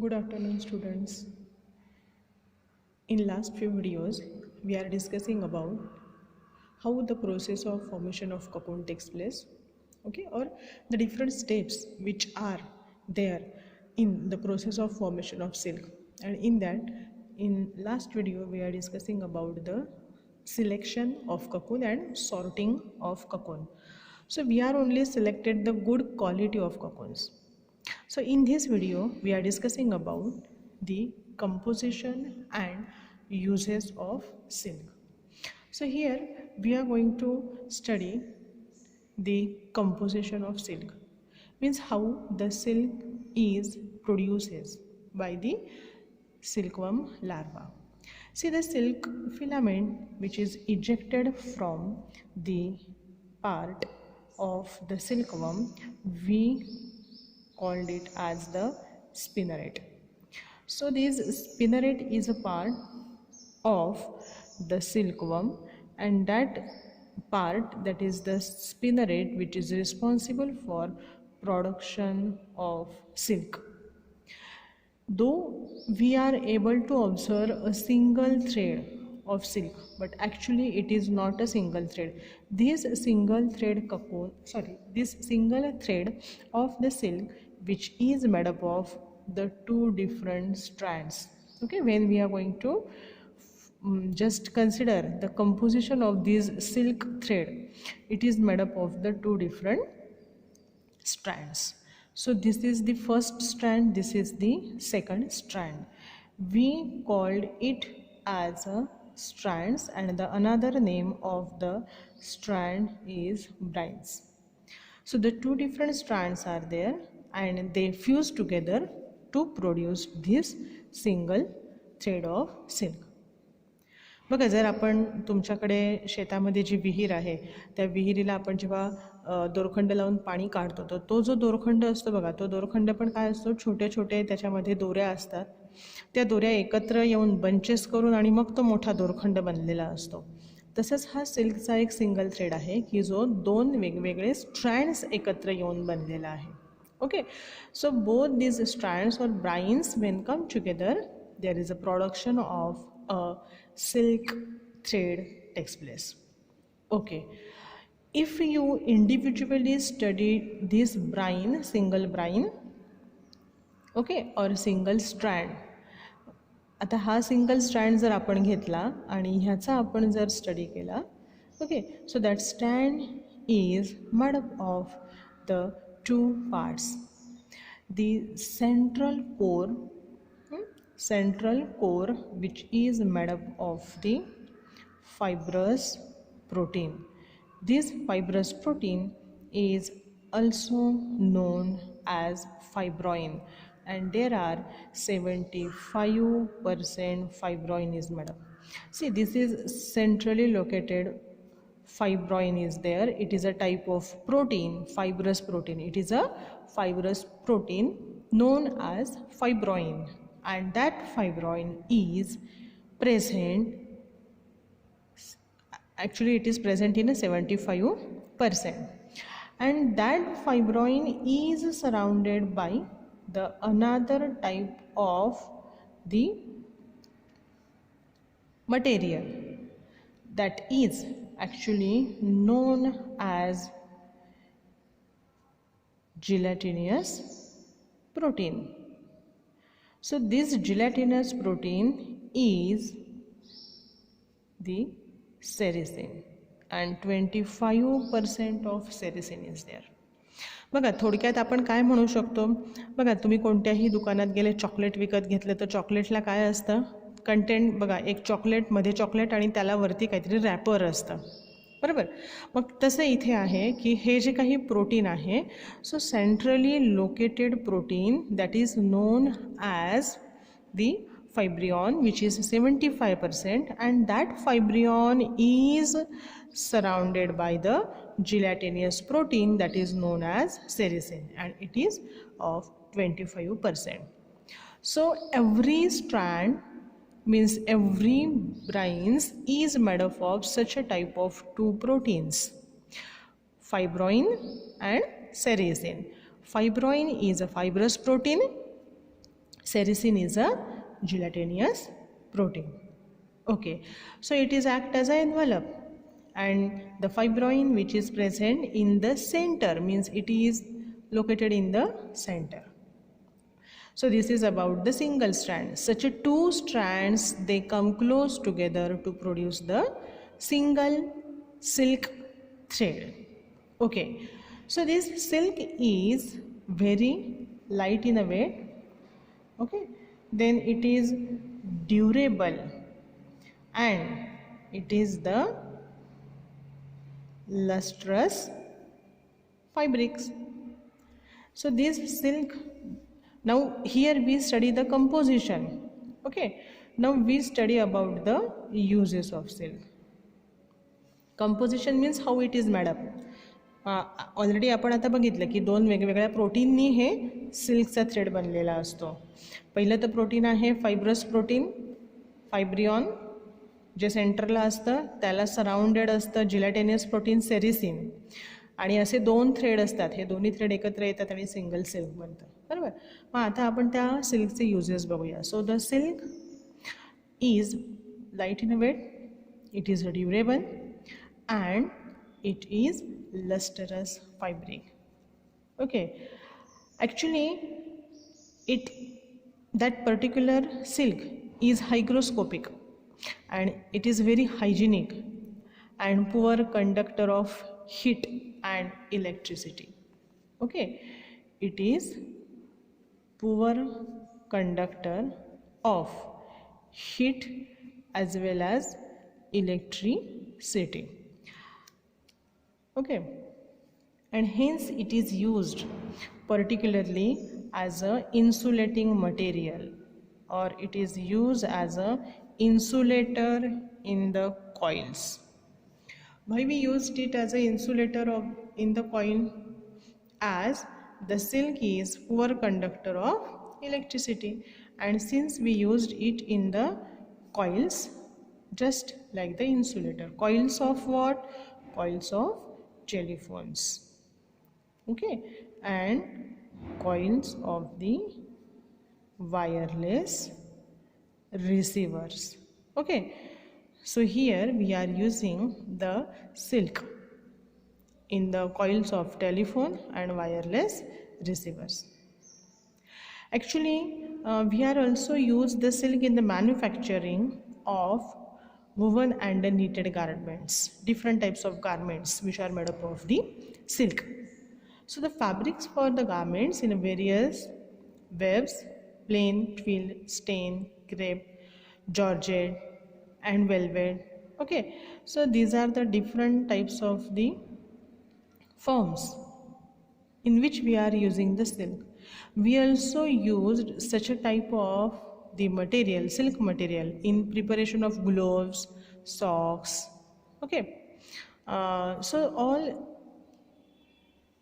Good afternoon, students. In last few videos, we are discussing about how the process of formation of cocoon takes place, okay, or the different steps which are there in the process of formation of silk. And in that, in last video, we are discussing about the selection of cocoon and sorting of cocoon. So we are only selected the good quality of cocoons. So in this video, we are discussing about the composition and uses of silk. So here we are going to study the composition of silk, means how the silk is produces by the silkworm larva. See, the silk filament which is ejected from the part of the silkworm, we called it as the spinneret. So this spinneret is a part of the silkworm, and that part, that is the spinneret, which is responsible for production of silk. Though we are able to observe a single thread of silk, but actually it is not a single thread. This single thread of the silk, which is made up of the two different strands. Okay, when we are going to just consider the composition of this silk thread, it is made up of the two different strands. So this is the first strand, this is the second strand. We called it as a strands, and the another name of the strand is brines. So the two different strands are there and they fuse together to produce this single thread of silk. बघा, जर आपण तुमच्याकडे शेतामध्ये जी विहीर आहे त्या विहिरीला आपण जेव्हा दोरखंड लावून पाणी काढतो, तर तो जो दोरखंड असतो बघा, तो दोरखंड पण काय असतो, छोटे छोटे त्याच्यामध्ये दोऱ्या असतात. त्या दोऱ्या एकत्र येऊन बंचेस करून आणि मग तो मोठा दोरखंड बनलेला असतो. तसंच हा सिल्कचा एक सिंगल थ्रेड आहे की जो दोन वेगवेगळे स्ट्रँड्स एकत्र येऊन बनलेला आहे. Okay, so both these strands or brines, when come together, there is a production of a silk thread takes place. Okay, if you individually study this brine, single brine, okay, or single strand, आता हा single strand जर आपण घेतला आणि ह्याचा आपण जर study केला, okay, so that strand is made up of the two parts. The central core which is made up of the fibrous protein. This fibrous protein is also known as fibroin, and there are 75% fibroin is made up. See, this is centrally located fibroin is there. It is a type of protein, fibrous protein. It is a fibrous protein known as fibroin, and that fibroin is present, actually it is present in a 75%, and that fibroin is surrounded by the another type of the material that is actually known as gelatinous protein. So this gelatinous protein is the sericin, and 25% of sericin is there. बघा, थोडक्यात आपण काय म्हणू शकतो, बघा तुम्ही कोणत्याही दुकानात गेले, चॉकलेट विकत घेतलं तर चॉकलेटला काय असतं, कंटेंट बघा, एक चॉकलेटमध्ये चॉकलेट आणि त्याला वरती काहीतरी रॅपर असतं, बरोबर. मग तसं इथे आहे की हे जे काही प्रोटीन आहे, so centrally located protein that is known as the fibrion, which is 75%, and that fibrion is surrounded by the gelatinous protein that is known as sericin, and it is of 25%. So every strand, means every brines, is made up of such a type of two proteins, fibroin and sericin. Fibroin is a fibrous protein Sericin is a gelatinous protein. Okay, so it is act as an envelope, and the fibroin which is present in the center means it is located in the center. So this is about the single strand. Such a two strands, they come close together to produce the single silk thread. Okay, so this silk is very light in a weight. Okay, then it is durable and it is the lustrous fabrics. So this silk, now here we study the composition. Okay, now we study about the uses of silk. Composition means how it is made up. Already आपण आता बघितलं की दोन वेगवेगळ्या प्रोटीननी हे सिल्कचा thread बनलेला असतो. पहिलं तर प्रोटीन आहे फायब्रस प्रोटीन, फायब्रियॉन जे सेंटरला असतं त्याला सराउंडेड असतं जिलॅटिनस प्रोटीन सेरिसिन, आणि असे दोन थ्रेड असतात. हे दोन्ही थ्रेड एकत्र येतात आणि सिंगल सिल्क बनतं. बरोबर. मग आता आपण त्या सिल्कचे युजेस बघूया. So the silk is light in a weight, it is durable and it is lustrous fabric. Okay, actually that particular silk is hygroscopic and it is very hygienic and poor conductor of heat and electricity. Okay, it is poor conductor of heat as well as electricity. Okay, and hence it is used particularly as a insulating material, or it is used as a insulator in the coils. Why we used it as a insulator in the coil? As the silk is poor conductor of electricity, and since we used it in the coils, just like the insulator. Coils of what? Coils of telephones. Okay, and coils of the wireless receivers. Okay, so here we are using the silk in the coils of telephone and wireless receivers. Actually we are also use the silk in the manufacturing of woven and knitted garments, different types of garments which are made up of the silk. So the fabrics for the garments in various webs, plain, twill, stain, crepe, georgette and velvet. Okay, so these are the different types of the forms in which we are using the silk. We also used such a type of the material, silk material, in preparation of gloves, socks. Okay, so all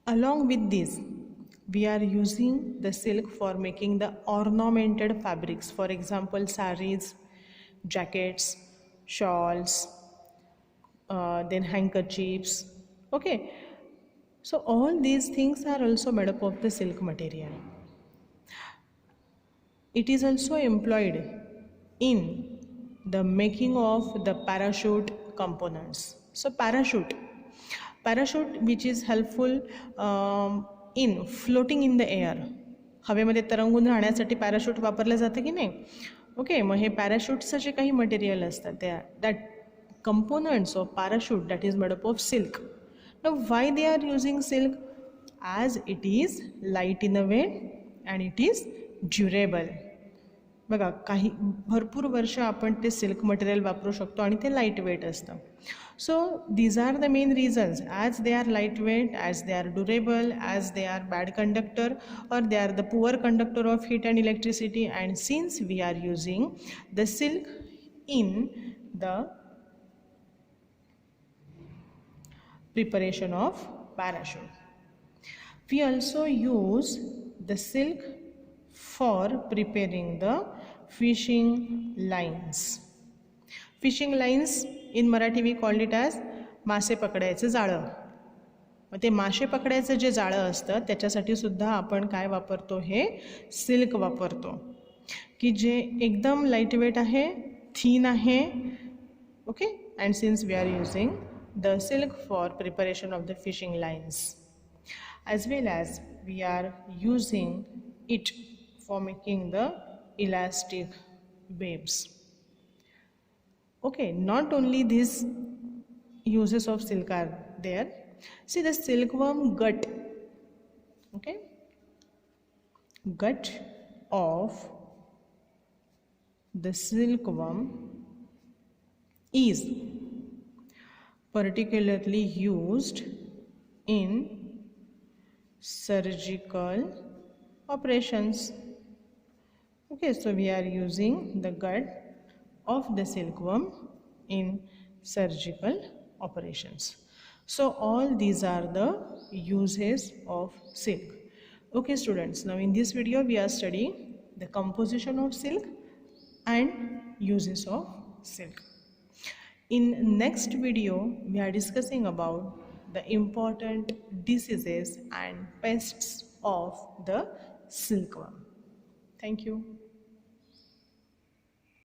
along with this we are using the silk for making the ornamented fabrics, for example sarees, jackets, shawls, then handkerchiefs. Okay, so all these things are also made up of the silk material. It is also employed in the making of the parachute components. So parachute which is helpful in floating in the air. हवेमध्ये तरंगून राहण्यासाठी parachute वापरलं जातं की नाही. Okay, मग हे पॅराशूटचं जे काही material असतं that components of parachute that is made up of silk. Now why they are using silk? As it is light in a weight and it is durable. बघा, काही भरपूर वर्ष आपण ते सिल्क मटेरियल वापरू शकतो आणि ते लाईट वेट असतं. So these are the main reasons. As they are light weight, as they are durable, as they are bad conductor, और they are the poor conductor of heat and electricity. And since we are using the silk in the preparation of parachute, we also use the silk for preparing the fishing lines. Fishing lines in Marathi we called it as मासे पकडायचं जाळं. मग ते मासे पकडायचं जे जाळं असतं त्याच्यासाठी सुद्धा आपण काय वापरतो, हे सिल्क वापरतो. की जे एकदम लाईट वेट आहे, थीन आहे. Okay, and since we are using the silk for preparation of the fishing lines, as well as we are using it for making the elastic webs. Okay, not only these uses of silk are there. See the silkworm gut. Okay, gut of the silkworm is particularly used in surgical operations. Okay, so we are using the gut of the silkworm in surgical operations. So all these are the uses of silk. Okay students, now in this video we are studying the composition of silk and uses of silk. In next video we are discussing about the important diseases and pests of the silkworm. Thank you.